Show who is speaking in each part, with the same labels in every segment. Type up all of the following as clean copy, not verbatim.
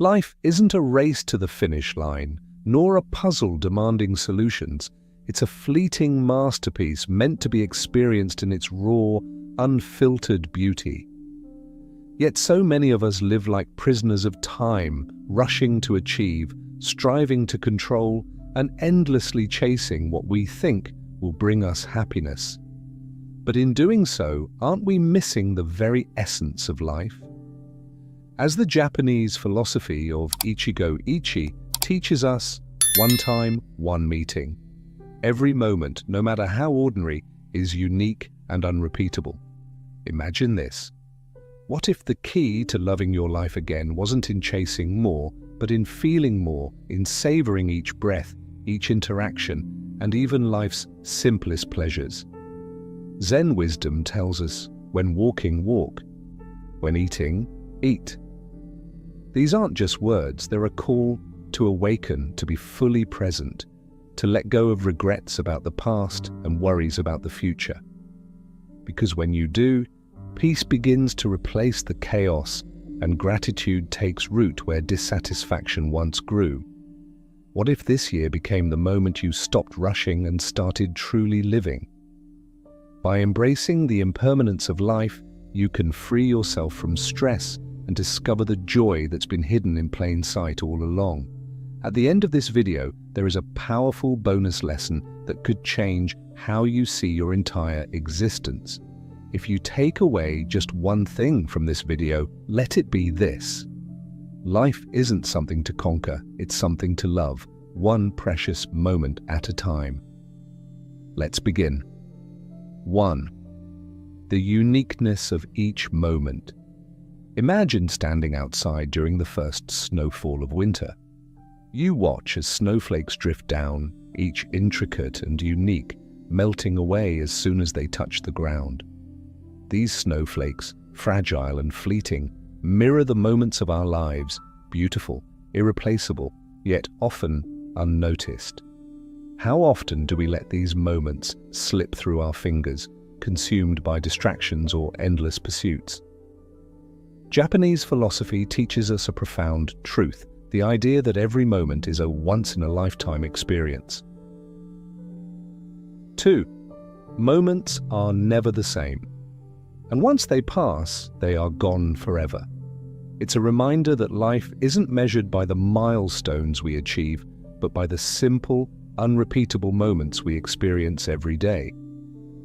Speaker 1: Life isn't a race to the finish line, nor a puzzle demanding solutions. It's a fleeting masterpiece meant to be experienced in its raw, unfiltered beauty. Yet so many of us live like prisoners of time, rushing to achieve, striving to control, and endlessly chasing what we think will bring us happiness. But in doing so, aren't we missing the very essence of life? As the Japanese philosophy of Ichigo-ichi teaches us, one time, one meeting. Every moment, no matter how ordinary, is unique and unrepeatable. Imagine this. What if the key to loving your life again wasn't in chasing more, but in feeling more, in savoring each breath, each interaction, and even life's simplest pleasures? Zen wisdom tells us, when walking, walk. When eating, eat. These aren't just words, they're a call to awaken, to be fully present, to let go of regrets about the past and worries about the future. Because when you do, peace begins to replace the chaos and gratitude takes root where dissatisfaction once grew. What if this year became the moment you stopped rushing and started truly living? By embracing the impermanence of life, you can free yourself from stress and discover the joy that's been hidden in plain sight all along. At the end of this video, there is a powerful bonus lesson that could change how you see your entire existence. If you take away just one thing from this video, let it be this. Life isn't something to conquer, it's something to love, one precious moment at a time. Let's begin. 1. The uniqueness of each moment. Imagine standing outside during the first snowfall of winter. You watch as snowflakes drift down, each intricate and unique, melting away as soon as they touch the ground. These snowflakes, fragile and fleeting, mirror the moments of our lives, beautiful, irreplaceable, yet often unnoticed. How often do we let these moments slip through our fingers, consumed by distractions or endless pursuits? Japanese philosophy teaches us a profound truth, the idea that every moment is a once-in-a-lifetime experience. 2. Moments are never the same. And once they pass, they are gone forever. It's a reminder that life isn't measured by the milestones we achieve, but by the simple, unrepeatable moments we experience every day.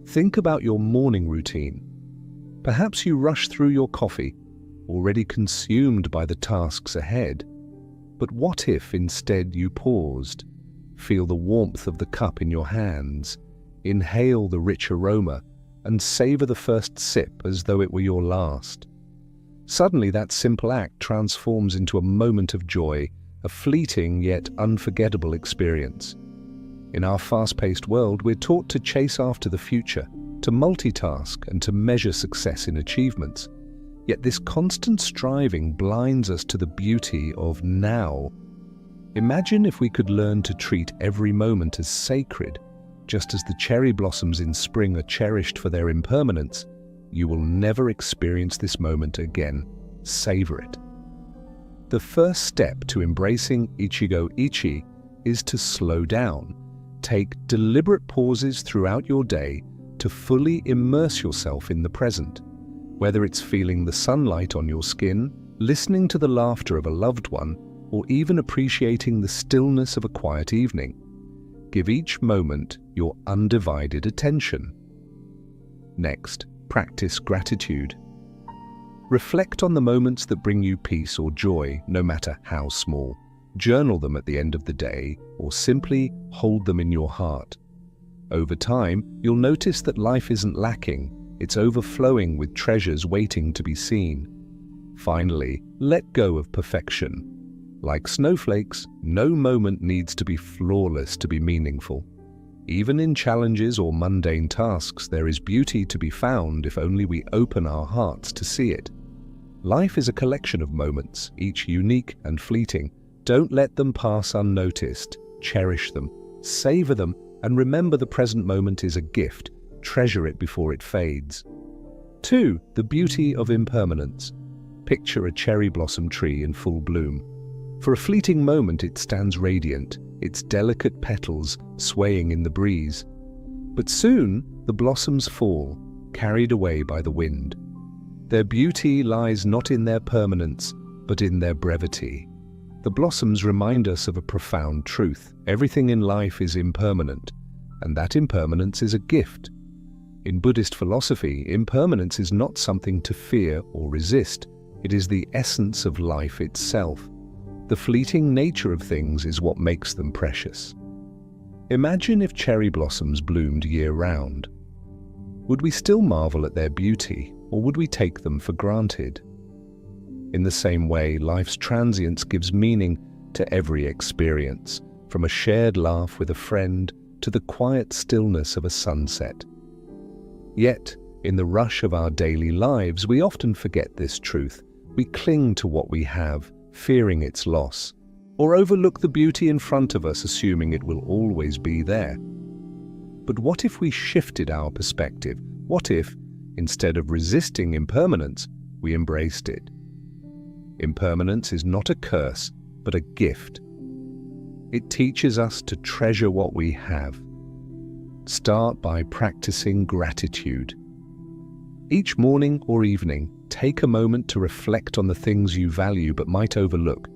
Speaker 1: Think about your morning routine. Perhaps you rush through your coffee, already consumed by the tasks ahead. But what if instead you paused, feel the warmth of the cup in your hands, inhale the rich aroma, and savor the first sip as though it were your last? Suddenly that simple act transforms into a moment of joy, a fleeting yet unforgettable experience. In our fast-paced world, we're taught to chase after the future, to multitask and to measure success in achievements. Yet this constant striving blinds us to the beauty of now. Imagine if we could learn to treat every moment as sacred. Just as the cherry blossoms in spring are cherished for their impermanence, you will never experience this moment again. Savor it. The first step to embracing Ichigo-ichi is to slow down. Take deliberate pauses throughout your day to fully immerse yourself in the present. Whether it's feeling the sunlight on your skin, listening to the laughter of a loved one, or even appreciating the stillness of a quiet evening. Give each moment your undivided attention. Next, practice gratitude. Reflect on the moments that bring you peace or joy, no matter how small. Journal them at the end of the day, or simply hold them in your heart. Over time, you'll notice that life isn't lacking. It's overflowing with treasures waiting to be seen. Finally, let go of perfection. Like snowflakes, no moment needs to be flawless to be meaningful. Even in challenges or mundane tasks, there is beauty to be found if only we open our hearts to see it. Life is a collection of moments, each unique and fleeting. Don't let them pass unnoticed. Cherish them, savor them, and remember the present moment is a gift. Treasure it before it fades. 2. The beauty of impermanence. Picture a cherry blossom tree in full bloom. For a fleeting moment it stands radiant, its delicate petals swaying in the breeze. But soon the blossoms fall, carried away by the wind. Their beauty lies not in their permanence, but in their brevity. The blossoms remind us of a profound truth. Everything in life is impermanent, and that impermanence is a gift. In Buddhist philosophy, impermanence is not something to fear or resist. It is the essence of life itself. The fleeting nature of things is what makes them precious. Imagine if cherry blossoms bloomed year-round. Would we still marvel at their beauty, or would we take them for granted? In the same way, life's transience gives meaning to every experience, from a shared laugh with a friend to the quiet stillness of a sunset. Yet, in the rush of our daily lives, we often forget this truth. We cling to what we have, fearing its loss, or overlook the beauty in front of us, assuming it will always be there. But what if we shifted our perspective? What if, instead of resisting impermanence, we embraced it? Impermanence is not a curse, but a gift. It teaches us to treasure what we have. Start by practicing gratitude. Each morning or evening, take a moment to reflect on the things you value but might overlook.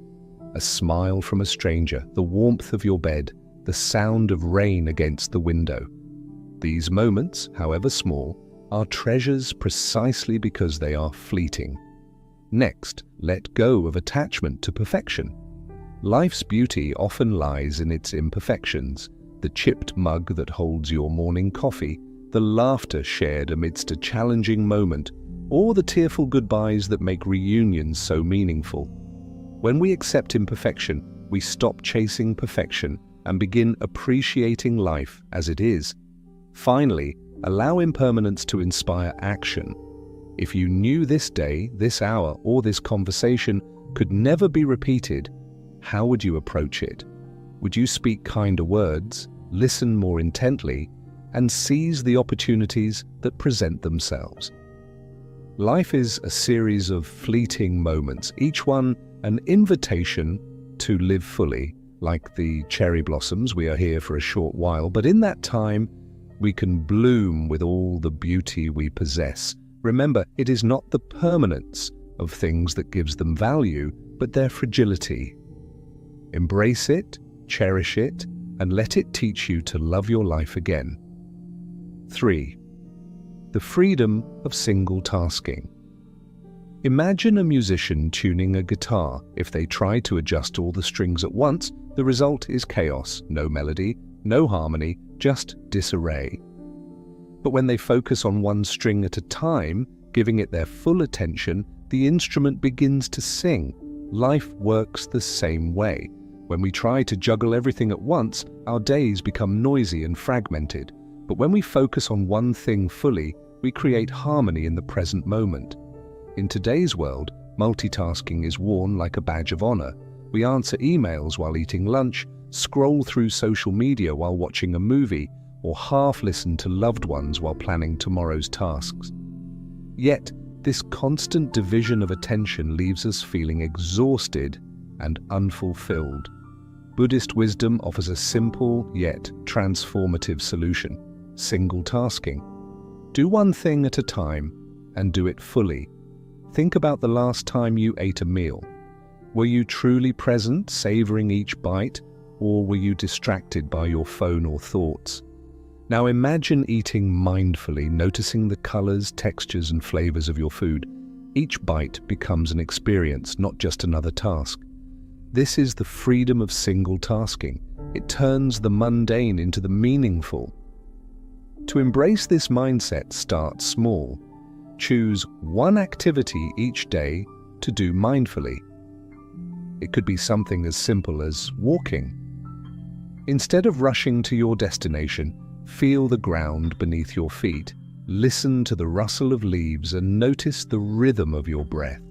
Speaker 1: A smile from a stranger, the warmth of your bed, the sound of rain against the window. These moments, however small, are treasures precisely because they are fleeting. Next, let go of attachment to perfection. Life's beauty often lies in its imperfections. The chipped mug that holds your morning coffee, the laughter shared amidst a challenging moment, or the tearful goodbyes that make reunions so meaningful. When we accept imperfection, we stop chasing perfection and begin appreciating life as it is. Finally, allow impermanence to inspire action. If you knew this day, this hour, or this conversation could never be repeated, how would you approach it? Would you speak kinder words, listen more intently, and seize the opportunities that present themselves? Life is a series of fleeting moments, each one an invitation to live fully. Like the cherry blossoms, we are here for a short while, but in that time, we can bloom with all the beauty we possess. Remember, it is not the permanence of things that gives them value, but their fragility. Embrace it, cherish it, and let it teach you to love your life again. 3. The freedom of single tasking. Imagine a musician tuning a guitar. If they try to adjust all the strings at once, the result is chaos, no melody, no harmony, just disarray. But when they focus on one string at a time, giving it their full attention, the instrument begins to sing. Life works the same way. When we try to juggle everything at once, our days become noisy and fragmented. But when we focus on one thing fully, we create harmony in the present moment. In today's world, multitasking is worn like a badge of honor. We answer emails while eating lunch, scroll through social media while watching a movie, or half listen to loved ones while planning tomorrow's tasks. Yet, this constant division of attention leaves us feeling exhausted and unfulfilled. Buddhist wisdom offers a simple yet transformative solution: single tasking. Do one thing at a time and do it fully. Think about the last time you ate a meal. Were you truly present, savoring each bite, or were you distracted by your phone or thoughts? Now imagine eating mindfully, noticing the colors, textures, and flavors of your food. Each bite becomes an experience, not just another task. This is the freedom of single tasking. It turns the mundane into the meaningful. To embrace this mindset, start small. Choose one activity each day to do mindfully. It could be something as simple as walking. Instead of rushing to your destination, feel the ground beneath your feet. Listen to the rustle of leaves and notice the rhythm of your breath.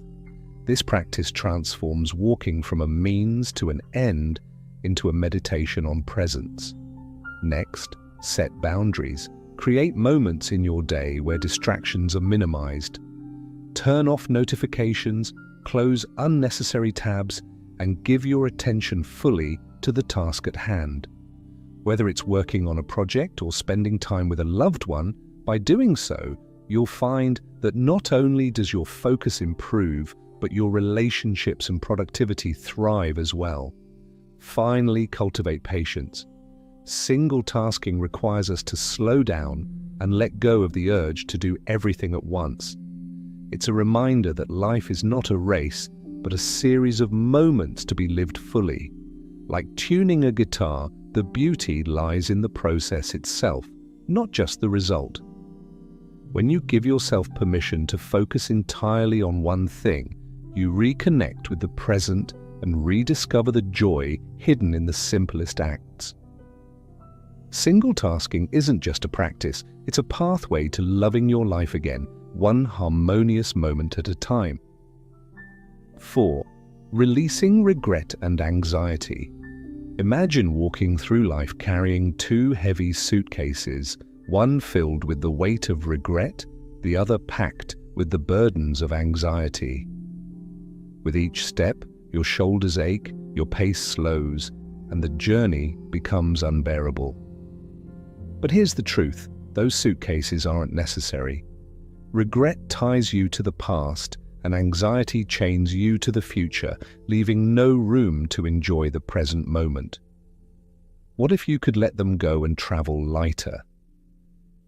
Speaker 1: This practice transforms walking from a means to an end into a meditation on presence. Next, set boundaries. Create moments in your day where distractions are minimized. Turn off notifications, close unnecessary tabs, and give your attention fully to the task at hand. Whether it's working on a project or spending time with a loved one, by doing so, you'll find that not only does your focus improve, but your relationships and productivity thrive as well. Finally, cultivate patience. Single tasking requires us to slow down and let go of the urge to do everything at once. It's a reminder that life is not a race, but a series of moments to be lived fully. Like tuning a guitar, the beauty lies in the process itself, not just the result. When you give yourself permission to focus entirely on one thing, you reconnect with the present and rediscover the joy hidden in the simplest acts. Single tasking isn't just a practice, it's a pathway to loving your life again, one harmonious moment at a time. 4. Releasing regret and anxiety. Imagine walking through life carrying two heavy suitcases, one filled with the weight of regret, the other packed with the burdens of anxiety. With each step, your shoulders ache, your pace slows, and the journey becomes unbearable. But here's the truth, those suitcases aren't necessary. Regret ties you to the past, and anxiety chains you to the future, leaving no room to enjoy the present moment. What if you could let them go and travel lighter?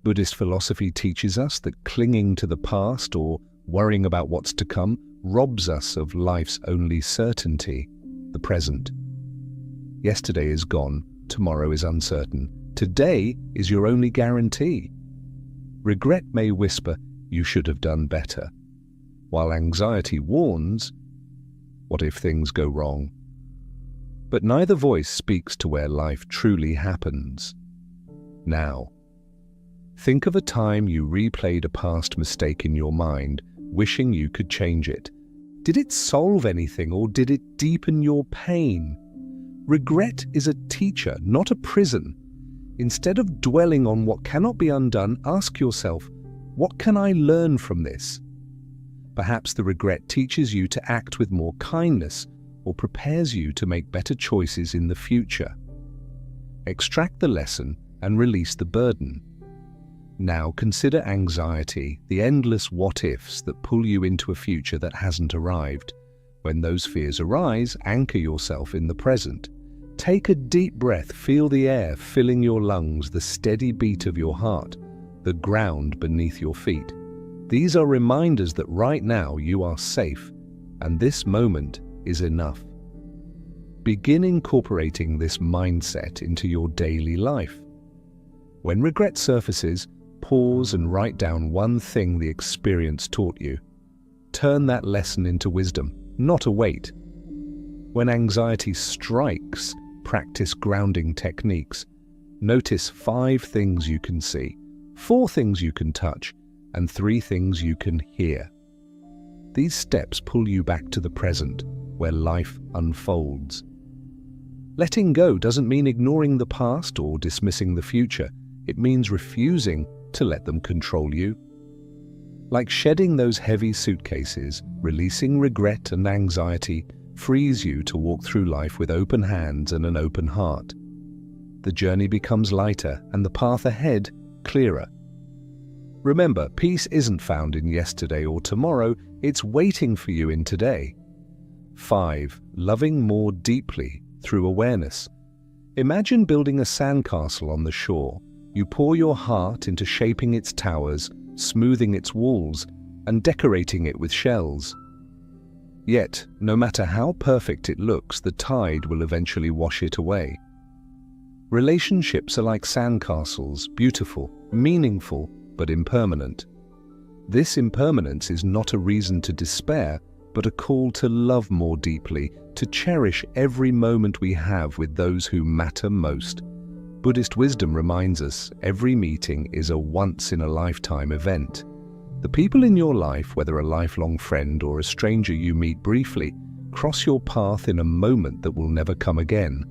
Speaker 1: Buddhist philosophy teaches us that clinging to the past or worrying about what's to come robs us of life's only certainty, the present. Yesterday is gone, tomorrow is uncertain. Today is your only guarantee. Regret may whisper, "You should have done better," while anxiety warns, "What if things go wrong?" But neither voice speaks to where life truly happens. Now, think of a time you replayed a past mistake in your mind, wishing you could change it. Did it solve anything, or did it deepen your pain? Regret is a teacher, not a prison. Instead of dwelling on what cannot be undone, ask yourself, what can I learn from this? Perhaps the regret teaches you to act with more kindness or prepares you to make better choices in the future. Extract the lesson and release the burden. Now consider anxiety, the endless what-ifs that pull you into a future that hasn't arrived. When those fears arise, anchor yourself in the present. Take a deep breath, feel the air filling your lungs, the steady beat of your heart, the ground beneath your feet. These are reminders that right now you are safe, and this moment is enough. Begin incorporating this mindset into your daily life. When regret surfaces, pause and write down one thing the experience taught you. Turn that lesson into wisdom, not a weight. When anxiety strikes, practice grounding techniques. Notice 5 things you can see, 4 things you can touch, and 3 things you can hear. These steps pull you back to the present, where life unfolds. Letting go doesn't mean ignoring the past or dismissing the future. It means refusing to let them control you. Like shedding those heavy suitcases, releasing regret and anxiety frees you to walk through life with open hands and an open heart. The journey becomes lighter and the path ahead clearer. Remember, peace isn't found in yesterday or tomorrow, it's waiting for you in today. 5. Loving more deeply through awareness. Imagine building a sandcastle on the shore. You pour your heart into shaping its towers, smoothing its walls, and decorating it with shells. Yet, no matter how perfect it looks, the tide will eventually wash it away. Relationships are like sandcastles, beautiful, meaningful, but impermanent. This impermanence is not a reason to despair, but a call to love more deeply, to cherish every moment we have with those who matter most. Buddhist wisdom reminds us every meeting is a once-in-a-lifetime event. The people in your life, whether a lifelong friend or a stranger you meet briefly, cross your path in a moment that will never come again.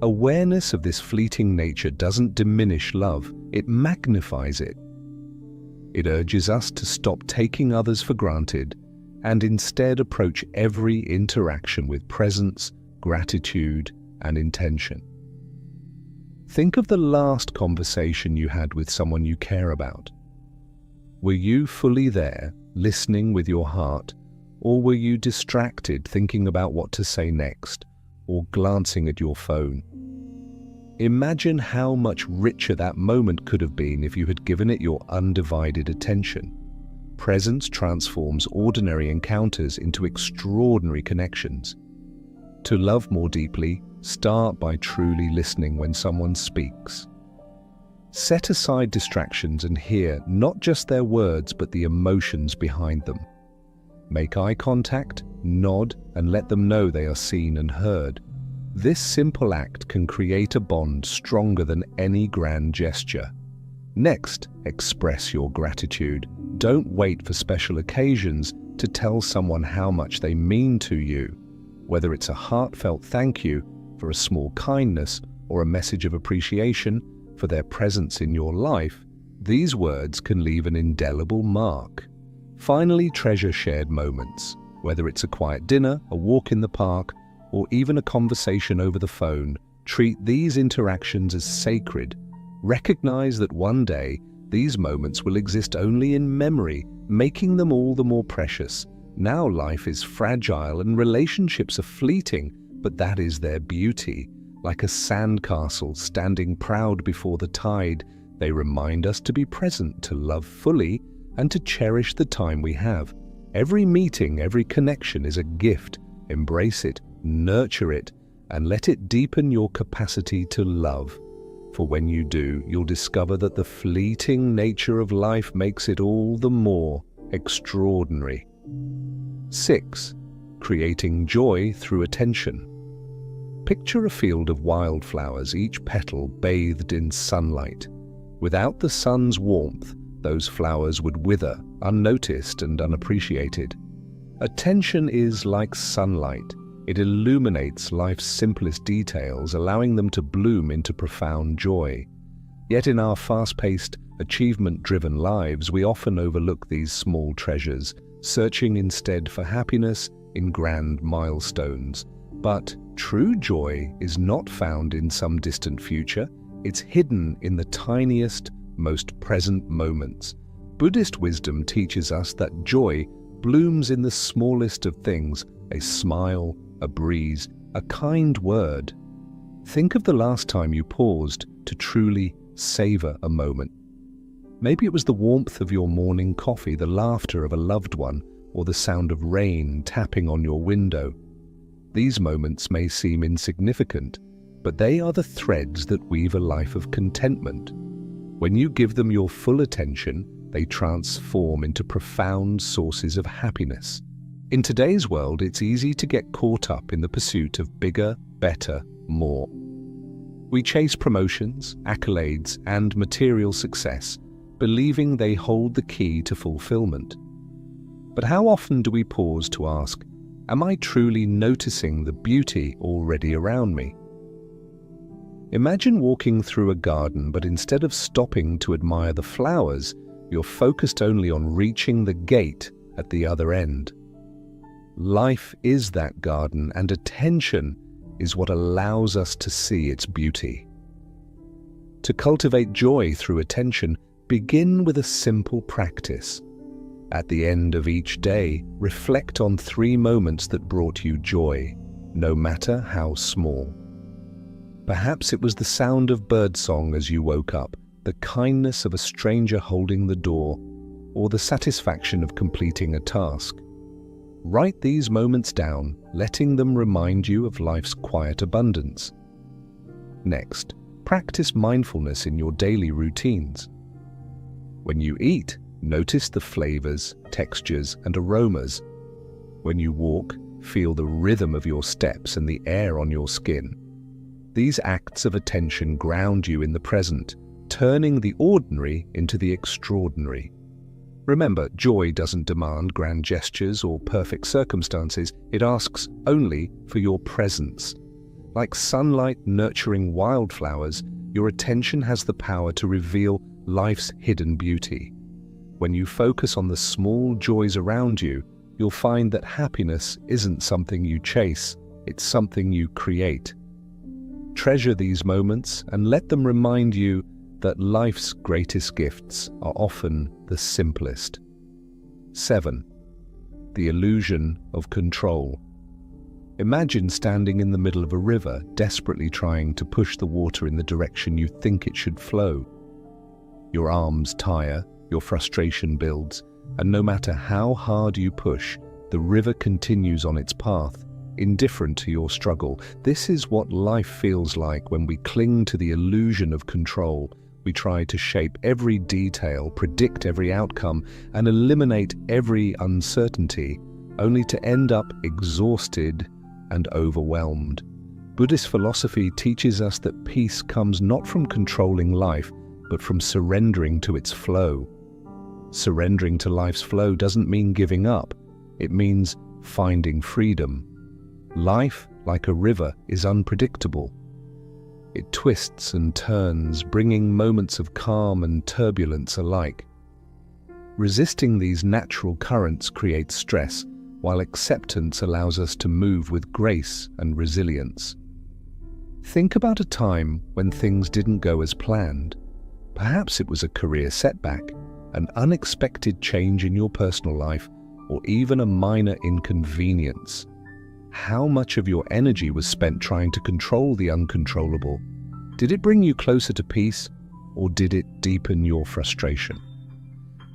Speaker 1: Awareness of this fleeting nature doesn't diminish love, it magnifies it. It urges us to stop taking others for granted and instead approach every interaction with presence, gratitude, and intention. Think of the last conversation you had with someone you care about. Were you fully there, listening with your heart, or were you distracted thinking about what to say next, or glancing at your phone? Imagine how much richer that moment could have been if you had given it your undivided attention. Presence transforms ordinary encounters into extraordinary connections. To love more deeply, start by truly listening when someone speaks. Set aside distractions and hear not just their words but the emotions behind them. Make eye contact, nod, and let them know they are seen and heard. This simple act can create a bond stronger than any grand gesture. Next, express your gratitude. Don't wait for special occasions to tell someone how much they mean to you. Whether it's a heartfelt thank you for a small kindness or a message of appreciation for their presence in your life, these words can leave an indelible mark. Finally, treasure shared moments. Whether it's a quiet dinner, a walk in the park, or even a conversation over the phone, treat these interactions as sacred. Recognize that one day, these moments will exist only in memory, making them all the more precious. Now life is fragile and relationships are fleeting, but that is their beauty. Like a sandcastle standing proud before the tide, they remind us to be present, to love fully, and to cherish the time we have. Every meeting, every connection is a gift. Embrace it, nurture it, and let it deepen your capacity to love. For when you do, you'll discover that the fleeting nature of life makes it all the more extraordinary. 6. Creating joy through attention. Picture a field of wildflowers, each petal bathed in sunlight. Without the sun's warmth, those flowers would wither, unnoticed and unappreciated. Attention is like sunlight. It illuminates life's simplest details, allowing them to bloom into profound joy. Yet in our fast-paced, achievement-driven lives, we often overlook these small treasures, searching instead for happiness in grand milestones. But true joy is not found in some distant future. It's hidden in the tiniest, most present moments. Buddhist wisdom teaches us that joy blooms in the smallest of things: a smile, a breeze, a kind word. Think of the last time you paused to truly savor a moment. Maybe it was the warmth of your morning coffee, the laughter of a loved one, or the sound of rain tapping on your window. These moments may seem insignificant, but they are the threads that weave a life of contentment. When you give them your full attention, they transform into profound sources of happiness. In today's world, it's easy to get caught up in the pursuit of bigger, better, more. We chase promotions, accolades, and material success, believing they hold the key to fulfillment. But how often do we pause to ask, am I truly noticing the beauty already around me? Imagine walking through a garden, but instead of stopping to admire the flowers, you're focused only on reaching the gate at the other end. Life is that garden, and attention is what allows us to see its beauty. To cultivate joy through attention, begin with a simple practice. At the end of each day, reflect on 3 moments that brought you joy, no matter how small. Perhaps it was the sound of birdsong as you woke up, the kindness of a stranger holding the door, or the satisfaction of completing a task. Write these moments down, letting them remind you of life's quiet abundance. Next, practice mindfulness in your daily routines. When you eat, notice the flavors, textures, and aromas. When you walk, feel the rhythm of your steps and the air on your skin. These acts of attention ground you in the present, turning the ordinary into the extraordinary. Remember, joy doesn't demand grand gestures or perfect circumstances. It asks only for your presence. Like sunlight nurturing wildflowers, your attention has the power to reveal life's hidden beauty. When you focus on the small joys around you, you'll find that happiness isn't something you chase, it's something you create. Treasure these moments and let them remind you that life's greatest gifts are often the simplest. 7. The illusion of control. Imagine standing in the middle of a river, desperately trying to push the water in the direction you think it should flow. Your arms tire, your frustration builds, and no matter how hard you push, the river continues on its path, indifferent to your struggle. This is what life feels like when we cling to the illusion of control. We try to shape every detail, predict every outcome, and eliminate every uncertainty, only to end up exhausted and overwhelmed. Buddhist philosophy teaches us that peace comes not from controlling life, but from surrendering to its flow. Surrendering to life's flow doesn't mean giving up. It means finding freedom. Life, like a river, is unpredictable. It twists and turns, bringing moments of calm and turbulence alike. Resisting these natural currents creates stress, while acceptance allows us to move with grace and resilience. Think about a time when things didn't go as planned. Perhaps it was a career setback, an unexpected change in your personal life, or even a minor inconvenience. How much of your energy was spent trying to control the uncontrollable? Did it bring you closer to peace, or did it deepen your frustration?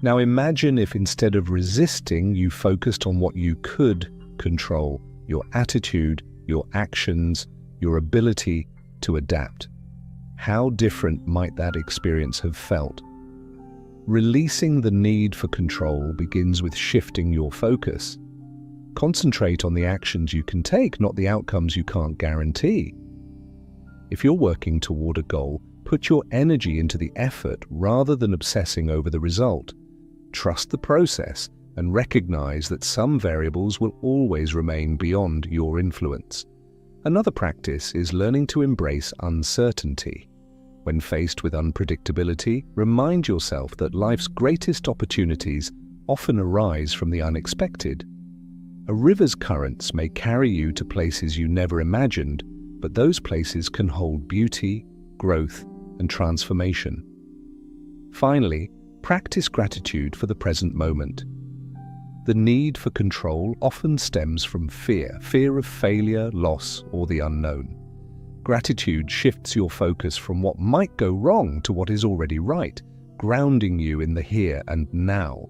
Speaker 1: Now imagine if instead of resisting, you focused on what you could control: your attitude, your actions, your ability to adapt. How different might that experience have felt? Releasing the need for control begins with shifting your focus. Concentrate on the actions you can take, not the outcomes you can't guarantee. If you're working toward a goal, put your energy into the effort rather than obsessing over the result. Trust the process and recognize that some variables will always remain beyond your influence. Another practice is learning to embrace uncertainty. When faced with unpredictability, remind yourself that life's greatest opportunities often arise from the unexpected. A river's currents may carry you to places you never imagined, but those places can hold beauty, growth, and transformation. Finally, practice gratitude for the present moment. The need for control often stems from fear of failure, loss, or the unknown. Gratitude shifts your focus from what might go wrong to what is already right, grounding you in the here and now.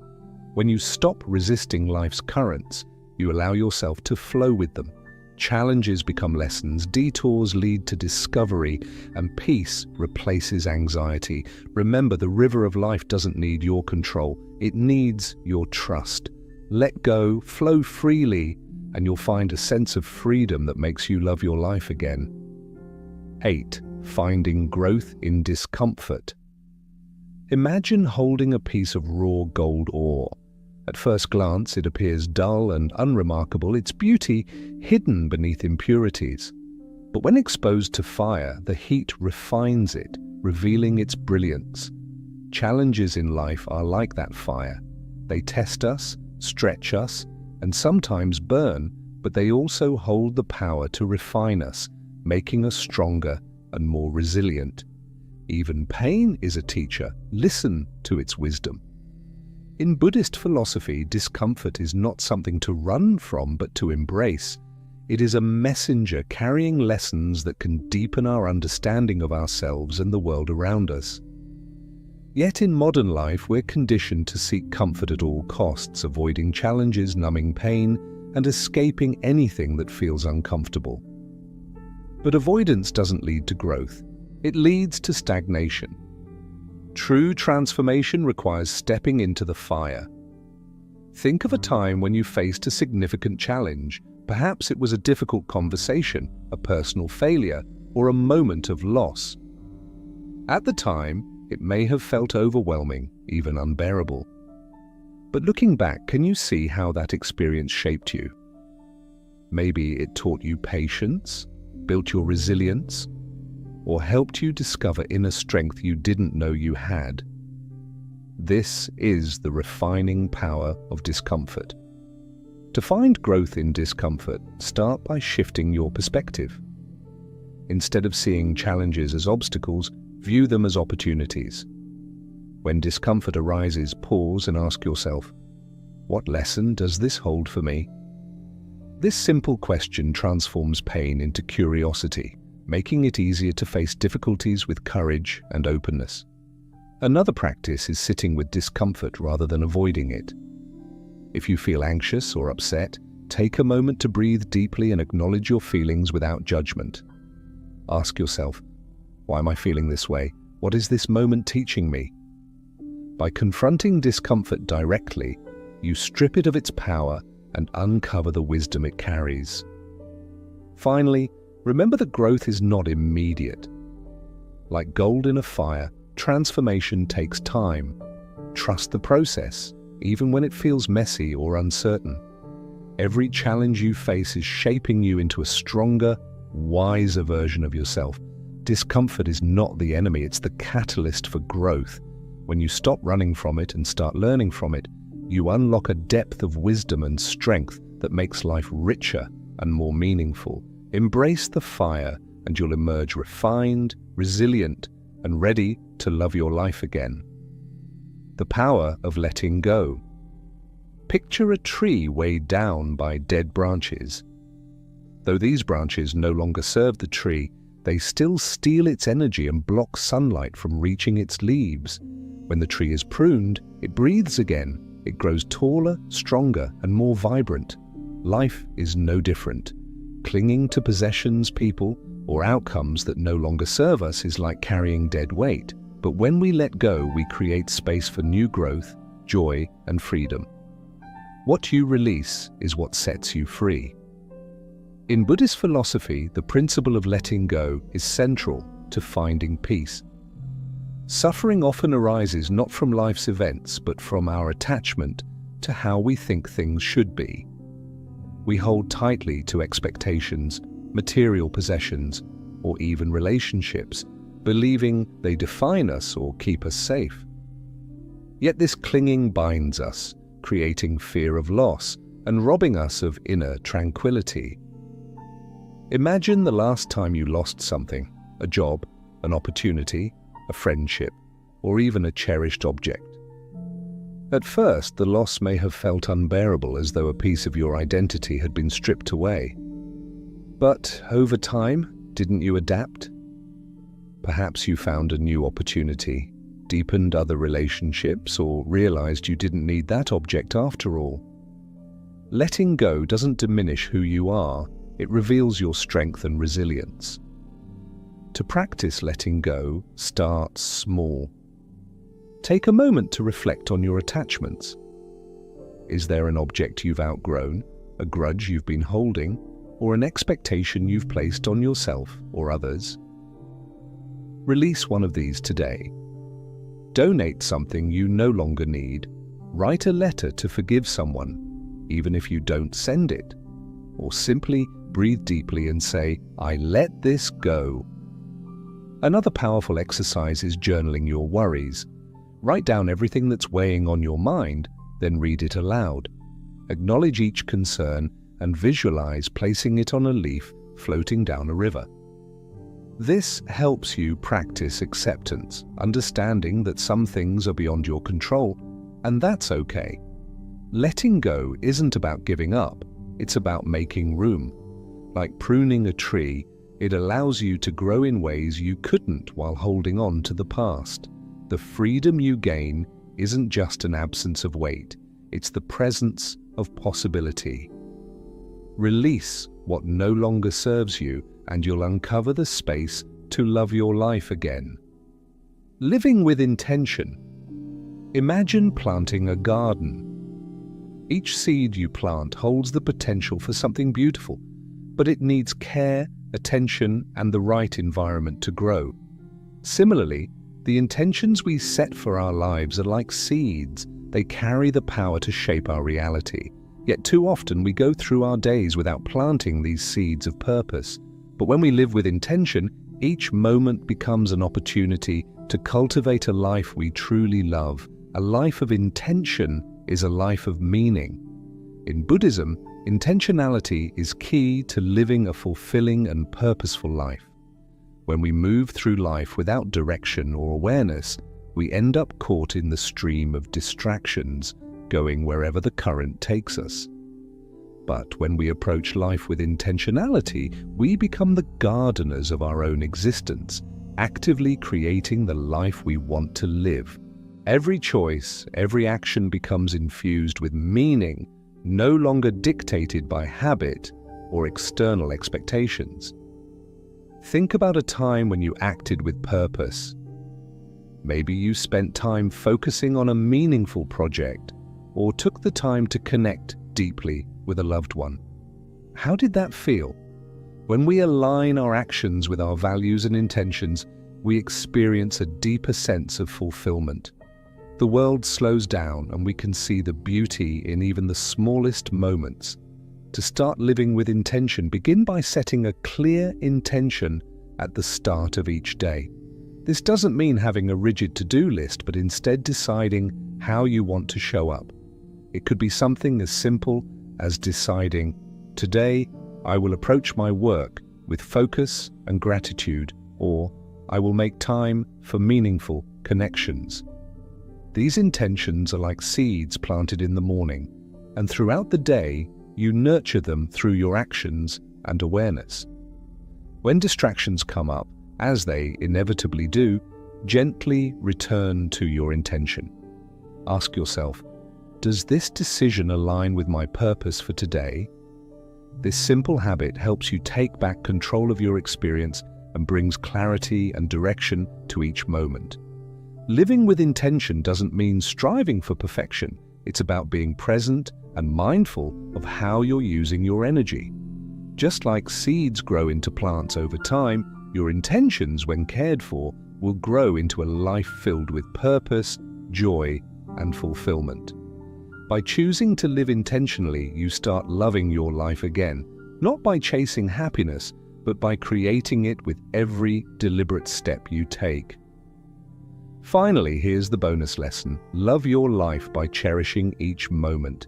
Speaker 1: When you stop resisting life's currents, you allow yourself to flow with them. Challenges become lessons, detours lead to discovery, and peace replaces anxiety. Remember, the river of life doesn't need your control, it needs your trust. Let go, flow freely, and you'll find a sense of freedom that makes you love your life again. 8. Finding growth in discomfort. Imagine holding a piece of raw gold ore. At first glance, it appears dull and unremarkable, its beauty hidden beneath impurities. But when exposed to fire, the heat refines it, revealing its brilliance. Challenges in life are like that fire. They test us, stretch us, and sometimes burn, but they also hold the power to refine us, making us stronger and more resilient. Even pain is a teacher. Listen to its wisdom. In Buddhist philosophy, discomfort is not something to run from, but to embrace. It is a messenger carrying lessons that can deepen our understanding of ourselves and the world around us. Yet in modern life, we're conditioned to seek comfort at all costs, avoiding challenges, numbing pain, and escaping anything that feels uncomfortable. But avoidance doesn't lead to growth. It leads to stagnation. True transformation requires stepping into the fire. Think of a time when you faced a significant challenge. Perhaps it was a difficult conversation, a personal failure, or a moment of loss. At the time, it may have felt overwhelming, even unbearable. But looking back, can you see how that experience shaped you? Maybe it taught you patience, built your resilience, or helped you discover inner strength you didn't know you had. This is the refining power of discomfort. To find growth in discomfort, start by shifting your perspective. Instead of seeing challenges as obstacles, view them as opportunities. When discomfort arises, pause and ask yourself, what lesson does this hold for me? This simple question transforms pain into curiosity, making it easier to face difficulties with courage and openness. Another practice is sitting with discomfort rather than avoiding it. If you feel anxious or upset, take a moment to breathe deeply and acknowledge your feelings without judgment. Ask yourself, why am I feeling this way? What is this moment teaching me? By confronting discomfort directly, you strip it of its power and uncover the wisdom it carries. Finally, remember that growth is not immediate. Like gold in a fire, transformation takes time. Trust the process, even when it feels messy or uncertain. Every challenge you face is shaping you into a stronger, wiser version of yourself. Discomfort is not the enemy, it's the catalyst for growth. When you stop running from it and start learning from it, you unlock a depth of wisdom and strength that makes life richer and more meaningful. Embrace the fire and you'll emerge refined, resilient, and ready to love your life again. The power of letting go. Picture a tree weighed down by dead branches. Though these branches no longer serve the tree, they still steal its energy and block sunlight from reaching its leaves. When the tree is pruned, it breathes again. It grows taller, stronger, and more vibrant. Life is no different. Clinging to possessions, people, or outcomes that no longer serve us is like carrying dead weight. But when we let go, we create space for new growth, joy, and freedom. What you release is what sets you free. In Buddhist philosophy, the principle of letting go is central to finding peace. Suffering often arises not from life's events, but from our attachment to how we think things should be. We hold tightly to expectations, material possessions, or even relationships, believing they define us or keep us safe. Yet this clinging binds us, creating fear of loss and robbing us of inner tranquility. Imagine the last time you lost something, a job, an opportunity, a friendship, or even a cherished object. At first, the loss may have felt unbearable, as though a piece of your identity had been stripped away. But over time, didn't you adapt? Perhaps you found a new opportunity, deepened other relationships, or realized you didn't need that object after all. Letting go doesn't diminish who you are, it reveals your strength and resilience. To practice letting go, start small. Take a moment to reflect on your attachments. Is there an object you've outgrown, a grudge you've been holding, or an expectation you've placed on yourself or others? Release one of these today. Donate something you no longer need. Write a letter to forgive someone, even if you don't send it. Or simply breathe deeply and say, "I let this go." Another powerful exercise is journaling your worries. Write down everything that's weighing on your mind, then read it aloud. Acknowledge each concern and visualize placing it on a leaf floating down a river. This helps you practice acceptance, understanding that some things are beyond your control, and that's okay. Letting go isn't about giving up, it's about making room. Like pruning a tree, it allows you to grow in ways you couldn't while holding on to the past. The freedom you gain isn't just an absence of weight, it's the presence of possibility. Release what no longer serves you, and you'll uncover the space to love your life again. Living with intention. Imagine planting a garden. Each seed you plant holds the potential for something beautiful, but it needs care, attention, and the right environment to grow. Similarly, the intentions we set for our lives are like seeds. They carry the power to shape our reality. Yet too often we go through our days without planting these seeds of purpose. But when we live with intention, each moment becomes an opportunity to cultivate a life we truly love. A life of intention is a life of meaning. In Buddhism, intentionality is key to living a fulfilling and purposeful life. When we move through life without direction or awareness, we end up caught in the stream of distractions, going wherever the current takes us. But when we approach life with intentionality, we become the gardeners of our own existence, actively creating the life we want to live. Every choice, every action becomes infused with meaning, no longer dictated by habit or external expectations. Think about a time when you acted with purpose. Maybe you spent time focusing on a meaningful project or took the time to connect deeply with a loved one. How did that feel? When we align our actions with our values and intentions, we experience a deeper sense of fulfillment. The world slows down and we can see the beauty in even the smallest moments. To start living with intention, begin by setting a clear intention at the start of each day. This doesn't mean having a rigid to-do list, but instead deciding how you want to show up. It could be something as simple as deciding, today I will approach my work with focus and gratitude, or I will make time for meaningful connections. These intentions are like seeds planted in the morning, and throughout the day, you nurture them through your actions and awareness. When distractions come up, as they inevitably do, gently return to your intention. Ask yourself, does this decision align with my purpose for today? This simple habit helps you take back control of your experience and brings clarity and direction to each moment. Living with intention doesn't mean striving for perfection. It's about being present and mindful of how you're using your energy. Just like seeds grow into plants over time, your intentions, when cared for, will grow into a life filled with purpose, joy, and fulfillment. By choosing to live intentionally, you start loving your life again, not by chasing happiness, but by creating it with every deliberate step you take. Finally, here's the bonus lesson. Love your life by cherishing each moment.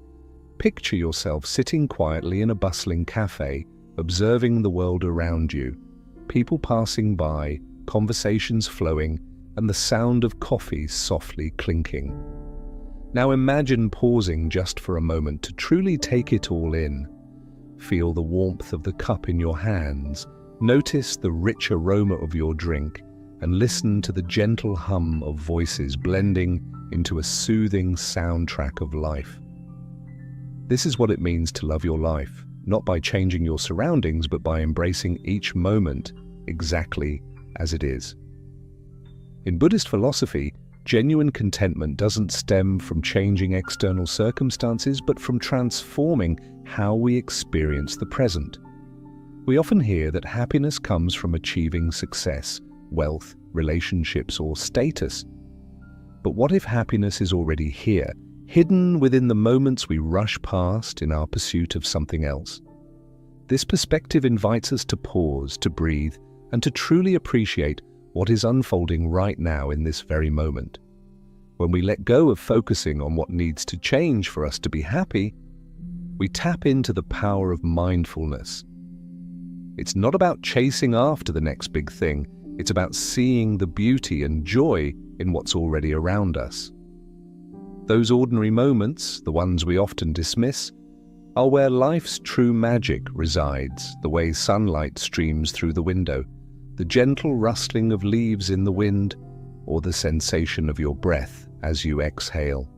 Speaker 1: Picture yourself sitting quietly in a bustling cafe, observing the world around you, people passing by, conversations flowing, and the sound of coffee softly clinking. Now imagine pausing just for a moment to truly take it all in. Feel the warmth of the cup in your hands, notice the rich aroma of your drink, and listen to the gentle hum of voices blending into a soothing soundtrack of life. This is what it means to love your life, not by changing your surroundings, but by embracing each moment exactly as it is. In Buddhist philosophy, genuine contentment doesn't stem from changing external circumstances, but from transforming how we experience the present. We often hear that happiness comes from achieving success, wealth, relationships, or status. But what if happiness is already here, hidden within the moments we rush past in our pursuit of something else? This perspective invites us to pause, to breathe, and to truly appreciate what is unfolding right now in this very moment. When we let go of focusing on what needs to change for us to be happy, we tap into the power of mindfulness. It's not about chasing after the next big thing, it's about seeing the beauty and joy in what's already around us. Those ordinary moments, the ones we often dismiss, are where life's true magic resides, the way sunlight streams through the window, the gentle rustling of leaves in the wind, or the sensation of your breath as you exhale.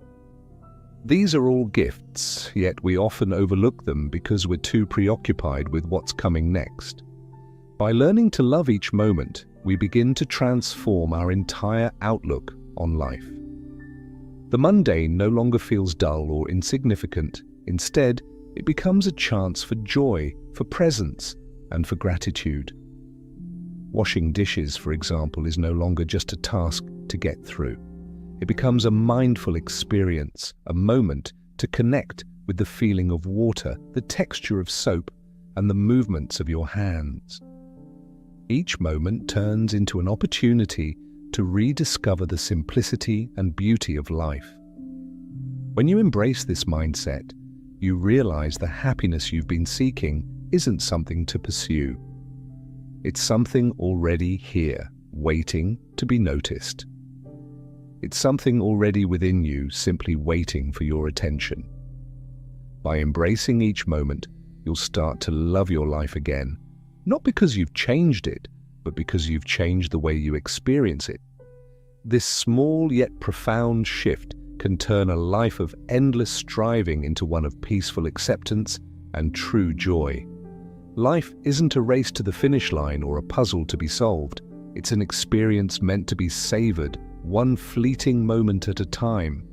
Speaker 1: These are all gifts, yet we often overlook them because we're too preoccupied with what's coming next. By learning to love each moment, we begin to transform our entire outlook on life. The mundane no longer feels dull or insignificant. Instead, it becomes a chance for joy, for presence, and for gratitude. Washing dishes, for example, is no longer just a task to get through. It becomes a mindful experience, a moment to connect with the feeling of water, the texture of soap, and the movements of your hands. Each moment turns into an opportunity to rediscover the simplicity and beauty of life. When you embrace this mindset, you realize the happiness you've been seeking isn't something to pursue. It's something already here, waiting to be noticed. It's something already within you, simply waiting for your attention. By embracing each moment, you'll start to love your life again, not because you've changed it, but because you've changed the way you experience it. This small yet profound shift can turn a life of endless striving into one of peaceful acceptance and true joy. Life isn't a race to the finish line or a puzzle to be solved. It's an experience meant to be savored, one fleeting moment at a time.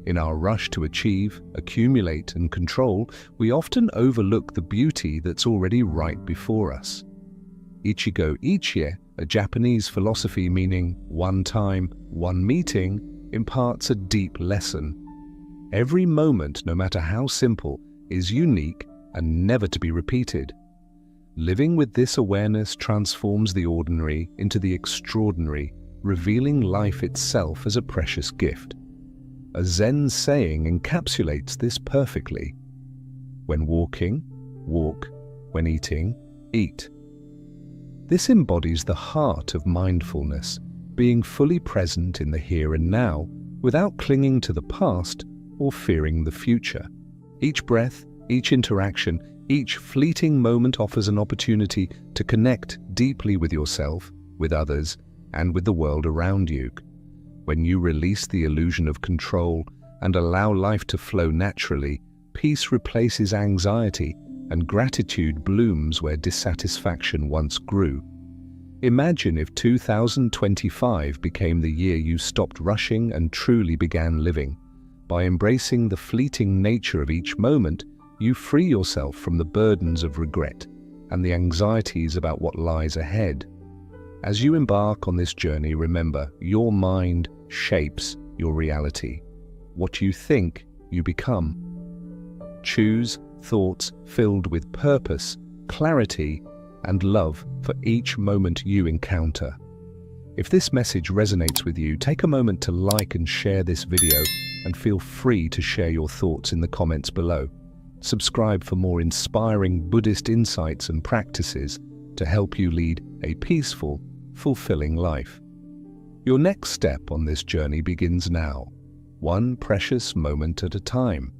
Speaker 1: In our rush to achieve, accumulate, and control, we often overlook the beauty that's already right before us. Ichigo Ichie, a Japanese philosophy meaning one time, one meeting, imparts a deep lesson. Every moment, no matter how simple, is unique and never to be repeated. Living with this awareness transforms the ordinary into the extraordinary, revealing life itself as a precious gift. A Zen saying encapsulates this perfectly. When walking, walk. When eating, eat. This embodies the heart of mindfulness, being fully present in the here and now, without clinging to the past or fearing the future. Each breath, each interaction, each fleeting moment offers an opportunity to connect deeply with yourself, with others, and with the world around you. When you release the illusion of control and allow life to flow naturally, peace replaces anxiety and gratitude blooms where dissatisfaction once grew. Imagine if 2025 became the year you stopped rushing and truly began living. By embracing the fleeting nature of each moment, you free yourself from the burdens of regret and the anxieties about what lies ahead. As you embark on this journey, remember, your mind shapes your reality. What you think, you become. Choose thoughts filled with purpose, clarity, and love for each moment you encounter. If this message resonates with you, take a moment to like and share this video, and feel free to share your thoughts in the comments below. Subscribe for more inspiring Buddhist insights and practices to help you lead a peaceful, fulfilling life. Your next step on this journey begins now, one precious moment at a time.